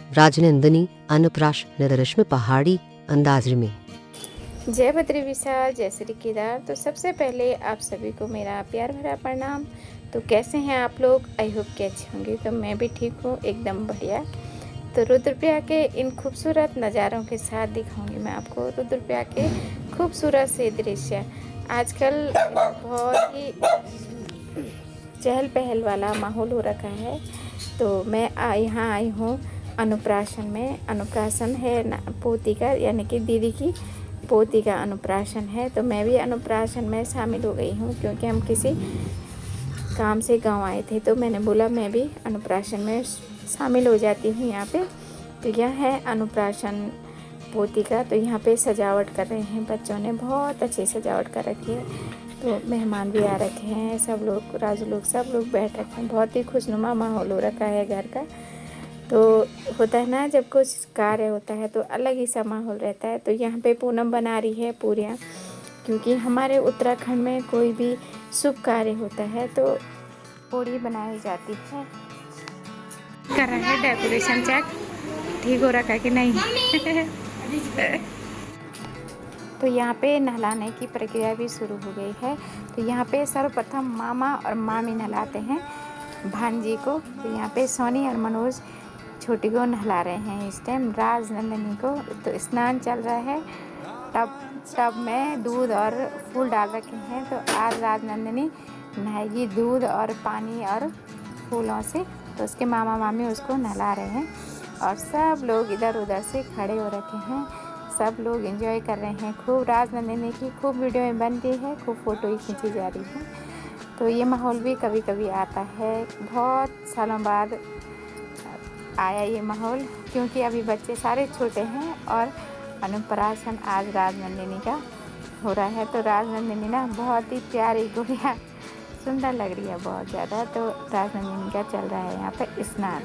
राजनंदिनी अन्नप्राशन रश्मि पहाड़ी अंदाज में। जय बद्री विशाल, जय श्री केदार। तो सबसे पहले आप सभी को मेरा प्यार भरा प्रणाम। तो कैसे हैं आप लोग? आई होप कि अच्छे होंगे। तो मैं भी ठीक हूँ, एकदम बढ़िया। तो रुद्रप्रयाग के इन खूबसूरत नज़ारों के साथ दिखाऊंगी मैं आपको रुद्रप्रयाग के खूबसूरत से दृश्य। आजकल बहुत ही चहल पहल वाला माहौल हो रखा है। तो मैं यहाँ आई हूँ अन्नप्राशन में। अन्नप्राशन है पोती का, यानी कि दीदी की पोती का अन्नप्राशन है। तो मैं भी अन्नप्राशन में शामिल हो गई हूँ, क्योंकि हम किसी काम से गांव आए थे। तो मैंने बोला मैं भी अन्नप्राशन में शामिल हो जाती हूँ यहाँ पे। तो यह है अन्नप्राशन पोती का। तो यहाँ पे सजावट कर रहे हैं बच्चों ने, बहुत अच्छी सजावट कर रखी है। तो मेहमान भी आ रखे हैं, सब लोग, राजू लोग, सब लोग बैठ रखे हैं। बहुत ही खुशनुमा माहौल हो रखा है घर का। तो होता है ना, जब कुछ कार्य होता है तो अलग ही सा माहौल रहता है। तो यहाँ पे पूनम बना रही है पूरियाँ, क्योंकि हमारे उत्तराखंड में कोई भी शुभ कार्य होता है तो पूरी बनाई जाती है। कर रहा है डेकोरेशन, चेक ठीक हो रखा है कि नहीं। तो यहाँ पे नहलाने की प्रक्रिया भी शुरू हो गई है। तो यहाँ पे सर्वप्रथम मामा और मामी नहलाते हैं भांजी को। तो यहाँ पे सोनी और मनोज छोटी को नहला रहे हैं इस टाइम, राजनंदिनी को। तो स्नान चल रहा है, टब में दूध और फूल डाल रखे हैं। तो आज राजनंदिनी नहाएगी दूध और पानी और फूलों से। तो उसके मामा मामी उसको नहला रहे हैं और सब लोग इधर उधर से खड़े हो रखे हैं। सब लोग एंजॉय कर रहे हैं खूब। राजनंदिनी की खूब वीडियो में बन रही है, खूब फ़ोटो ही खींची जा रही है। तो ये माहौल भी कभी कभी आता है, बहुत सालों बाद आया ये माहौल, क्योंकि अभी बच्चे सारे छोटे हैं और अन्नप्राशन आज राजनंदिनी का हो रहा है। तो राजनंदिनी ना बहुत ही प्यारी गुड़िया, सुंदर लग रही है बहुत ज़्यादा। तो राजनंदिनी का चल रहा है यहाँ पे स्नान।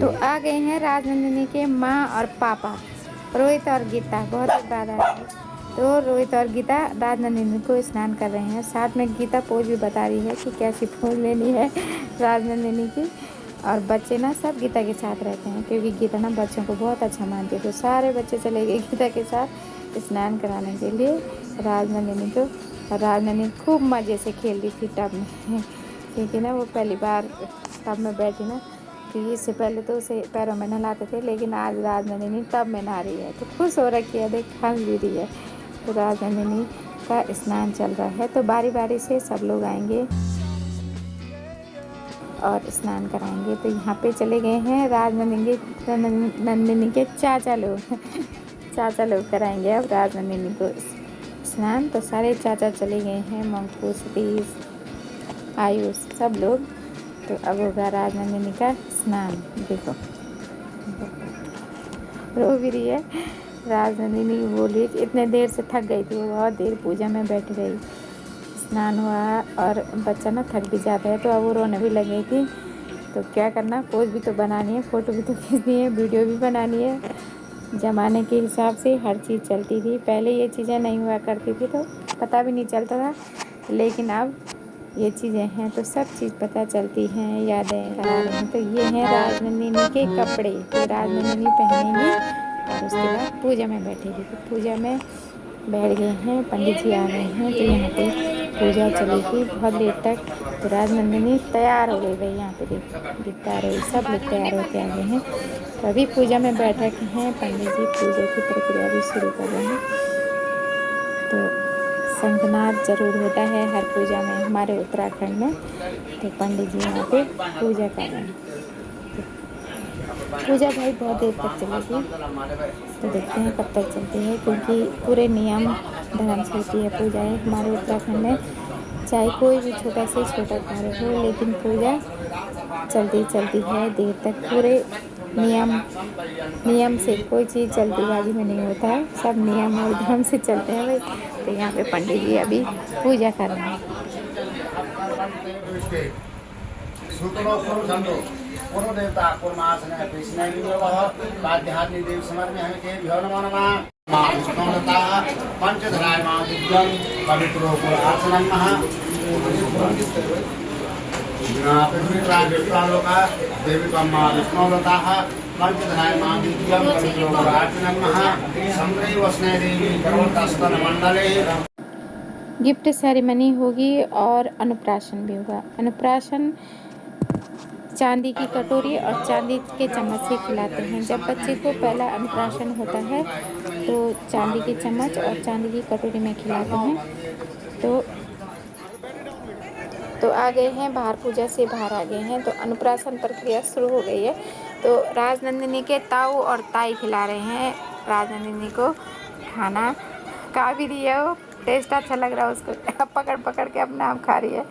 तो आ गए हैं राजनंदिनी के माँ और पापा, रोहित और गीता। बहुत ही बाद आए। तो रोहित और गीता राजनंदिनी को स्नान कर रहे हैं। साथ में गीता पोज भी बता रही है कि कैसी पोज लेनी है राजनंदिनी की। और बच्चे ना सब गीता के साथ रहते हैं, क्योंकि गीता ना बच्चों को बहुत अच्छा मानती है। तो सारे बच्चे चले गए गीता के साथ स्नान कराने के लिए राजनंदिनी को। और राजनंदिनी खूब मज़े से खेल रही थी टब में, क्योंकि ना वो पहली बार टब में बैठी ना, क्योंकि इससे पहले तो उसे पैरों में नहलाते थे, लेकिन आज राजनंदिनी टब में नहा रही है। तो खुश हो रखी है, देख हंस भी रही है। तो राजनंदिनी का स्नान चल रहा है। तो बारी बारी से सब लोग आएंगे और स्नान कराएंगे। तो यहाँ पे चले गए हैं राजनंदिनी के चाचा लोग। चाचा लोग कराएंगे अब राजनंदिनी को स्नान। तो सारे चाचा चले गए हैं, मंकू, सतीश, आयुष, सब लोग। तो अब होगा राजनंदिनी का स्नान। देखो रो भी रही है राजनंदिनी। बोली इतने देर से थक गई थी, वो बहुत देर पूजा में बैठ गई। स्नान हुआ और बच्चा ना थक भी जाता है, तो अब वो रोने भी लग गई थी। तो क्या करना, पोज भी तो बनानी है, फ़ोटो भी तो खींचनी है, वीडियो भी बनानी है। ज़माने के हिसाब से हर चीज़ चलती थी। पहले ये चीज़ें नहीं हुआ करती थी तो पता भी नहीं चलता था, लेकिन अब ये चीज़ें हैं तो सब चीज़ पता चलती हैं, यादें करा रही हैं। तो ये हैं राजनंदिनी के कपड़े, तो राजनंदिनी पहनेंगी और उसके बाद पूजा में बैठेगी। तो पूजा में बैठ गए हैं, पंडित जी आ गए हैं। तो यहाँ पे पूजा चलेगी बहुत देर तक। तो राजनंदिनी तैयार हो गई भाई, यहाँ पे दिखता रही, सब लोग तैयार होके आ गए हैं। तो अभी पूजा में बैठक हैं, पंडित जी पूजा की प्रक्रिया भी शुरू कर रहे हैं। तो शंखनाद जरूर होता है हर पूजा में हमारे उत्तराखंड में। तो पंडित जी यहाँ पे पूजा कर रहे हैं। पूजा भाई बहुत देर तक चलेगी, तो देखते हैं कब तक चलती है, क्योंकि पूरे नियम धर्म से होती है पूजा है हमारे उत्तराखंड में। चाहे कोई भी छोटा से छोटा कार्य हो, लेकिन पूजा चलती है देर तक। पूरे नियम से, कोई चीज़ जल्दीबाजी में नहीं होता है, सब नियम और धर्म से चलते हैं भाई। तो यहाँ पे पंडित जी अभी पूजा कर रहे हैं। गिफ्ट सेरेमनी होगी और अन्नप्राशन भी होगा। अन्नप्राशन चांदी की कटोरी और चांदी के चम्मच से खिलाते हैं। जब बच्चे को पहला अन्नप्राशन होता है तो चांदी के चम्मच और चांदी की कटोरी में खिलाते हैं। तो आ गए हैं बाहर, पूजा से बाहर आ गए हैं। तो अन्नप्राशन प्रक्रिया शुरू हो गई है। तो राजनंदिनी के ताऊ और ताई खिला रहे हैं राजनंदिनी को खाना। खा भी रही है, वो टेस्ट अच्छा लग रहा है उसको, पकड़ के अपना आप खा रही है।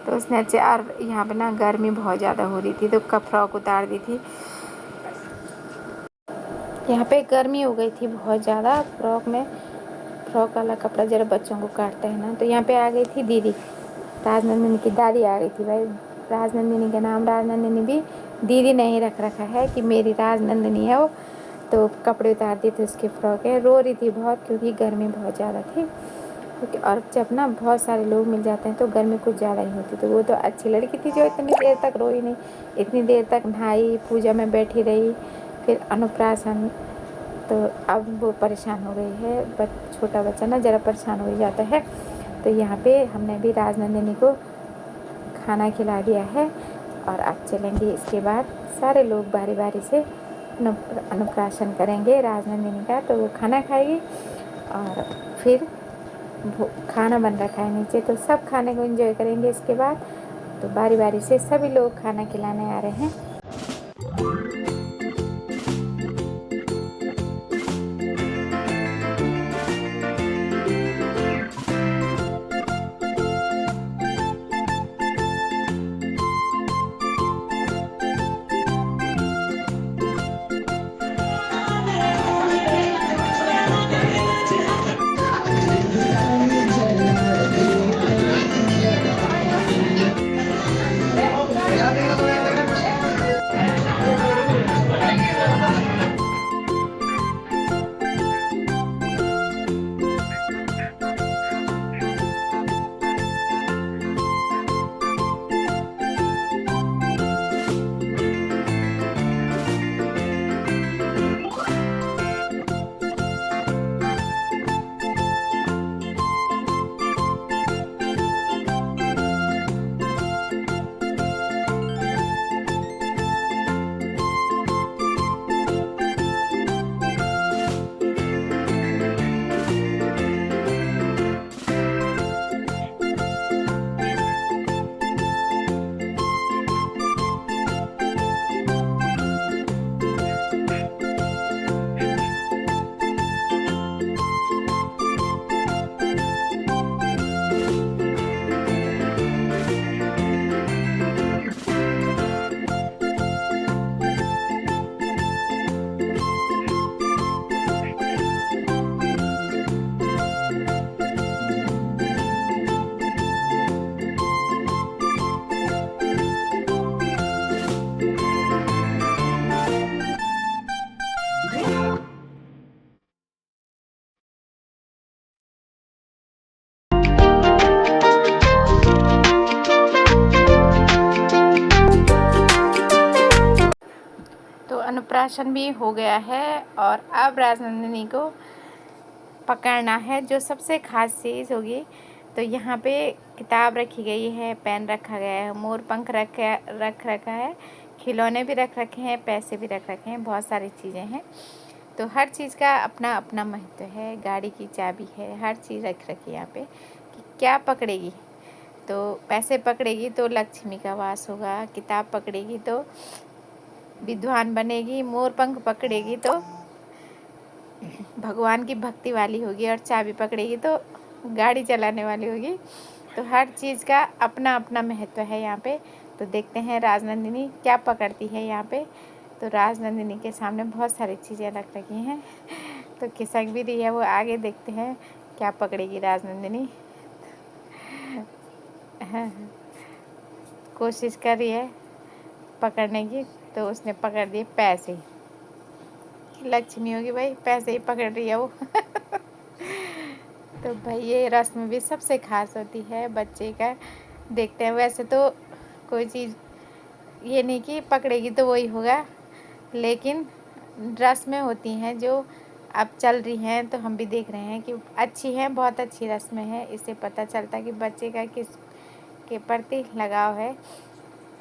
तो उसने अच्छे, और यहाँ पे ना गर्मी बहुत ज़्यादा हो रही थी तो फ्रॉक उतार दी थी। यहाँ पे गर्मी हो गई थी बहुत ज़्यादा, फ्रॉक वाला कपड़ा जरा बच्चों को काटता है ना। तो यहाँ पे आ गई थी दीदी, राजनंदिनी की दादी आ गई थी भाई। राजनंदिनी का नाम राजनंदिनी भी दीदी ने ही रखा है कि मेरी राजनंदिनी है वो। तो कपड़े उतार दिए थे उसके फ्रॉक है, रो रही थी बहुत क्योंकि गर्मी बहुत ज़्यादा थी। और जब ना बहुत सारे लोग मिल जाते हैं तो गर्मी कुछ ज़्यादा ही होती। तो वो तो अच्छी लड़की थी जो इतनी देर तक रोई नहीं, इतनी देर तक नहाई, पूजा में बैठी रही, फिर अन्नप्राशन। तो अब वो परेशान हो गई है, छोटा बच्चा ना ज़रा परेशान हो जाता है। तो यहाँ पे हमने भी राजनंदिनी को खाना खिला दिया है और अब चलेंगे। इसके बाद सारे लोग बारी बारी से अन्नप्राशन करेंगे राजनंदिनी का। तो वो खाना खाएगी और फिर खाना बन रखा है नीचे, तो सब खाने को एंजॉय करेंगे। इसके बाद तो बारी बारी से सभी लोग खाना खिलाने आ रहे हैं। अन्नप्राशन भी हो गया है और अब राजनंदिनी को पकड़ना है, जो सबसे खास चीज़ होगी। तो यहाँ पे किताब रखी गई है, पेन रखा गया है, मोर पंख रख रखा है, खिलौने भी रख रखे हैं, पैसे भी रख रखे हैं, बहुत सारी चीज़ें हैं। तो हर चीज़ का अपना अपना महत्व है। गाड़ी की चाबी है, हर चीज़ रख रखी है यहाँ पे कि क्या पकड़ेगी तो पैसे पकड़ेगी तो लक्ष्मी का वास होगा, किताब पकड़ेगी तो विद्वान बनेगी, मोर पंख पकड़ेगी तो भगवान की भक्ति वाली होगी, और चाबी पकड़ेगी तो गाड़ी चलाने वाली होगी। तो हर चीज़ का अपना अपना महत्व है यहाँ पे। तो देखते हैं राजनंदिनी क्या पकड़ती है यहाँ पे। तो राजनंदिनी के सामने बहुत सारी चीज़ें रख रखी हैं, तो खिसक भी रही है वो। आगे देखते हैं क्या पकड़ेगी राजनंदिनी। कोशिश कर रही है पकड़ने की, तो उसने पकड़ दिए पैसे। लक्ष्मी होगी भाई, पैसे ही पकड़ रही है वो। तो भाई ये रस्म भी सबसे खास होती है बच्चे का। देखते हैं, वैसे तो कोई चीज़ ये नहीं कि पकड़ेगी तो वही होगा, लेकिन रस्में होती हैं जो अब चल रही हैं, तो हम भी देख रहे हैं कि अच्छी हैं, बहुत अच्छी रस्में हैं। इससे पता चलता है कि बच्चे का किस के प्रति लगाव है।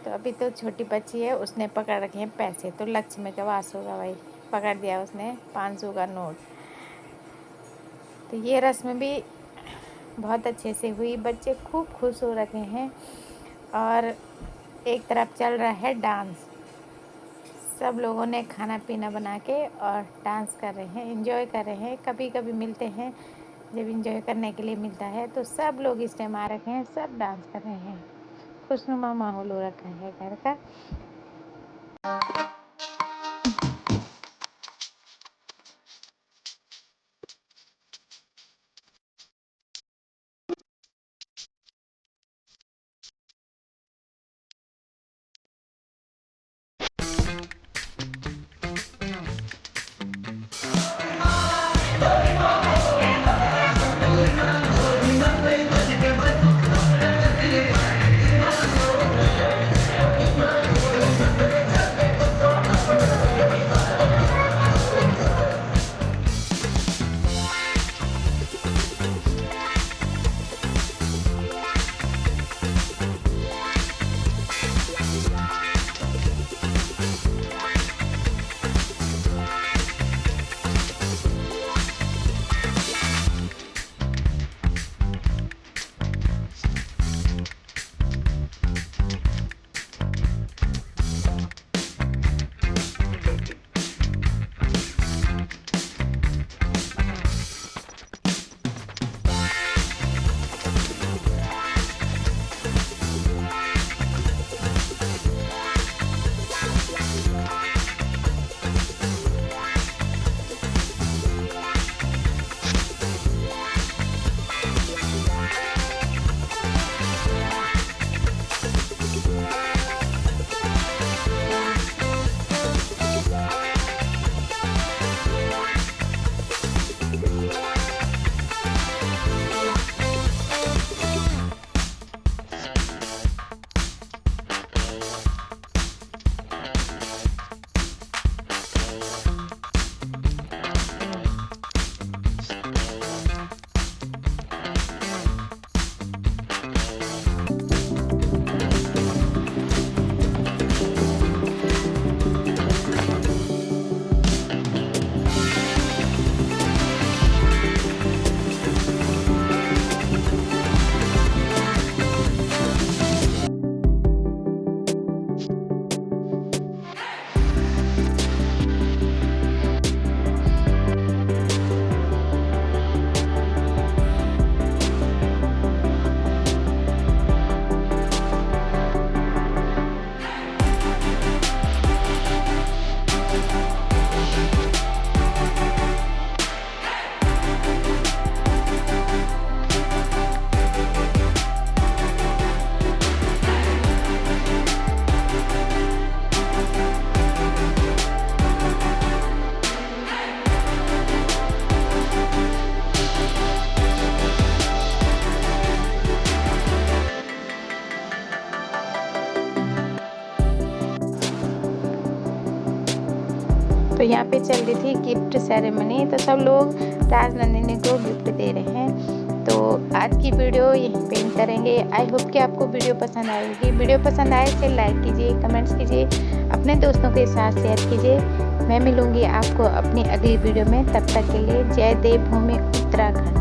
तो अभी तो छोटी बच्ची है, उसने पकड़ रखे हैं पैसे, तो लक्ष्मी का वास होगा भाई। पकड़ दिया उसने 500 का नोट। तो ये रस्म भी बहुत अच्छे से हुई, बच्चे खूब खुश हो रखे हैं। और एक तरफ चल रहा है डांस, सब लोगों ने खाना पीना बना के और डांस कर रहे हैं, एंजॉय कर रहे हैं। कभी कभी मिलते हैं, जब एंजॉय करने के लिए मिलता है तो सब लोग इस टाइम आ रखे हैं, सब डांस कर रहे हैं। खुशनुमा माहौल हो रखा है घर का। तो यहाँ पे चल रही थी गिफ्ट सेरेमनी, तो सब लोग राजनंदिनी को गिफ्ट दे रहे हैं। तो आज की वीडियो यहीं पे एंड करेंगे। आई होप कि आपको वीडियो पसंद आएगी। वीडियो पसंद आए तो लाइक कीजिए, कमेंट्स कीजिए, अपने दोस्तों के साथ शेयर कीजिए। मैं मिलूँगी आपको अपनी अगली वीडियो में, तब तक के लिए जय देवभूमि उत्तराखंड।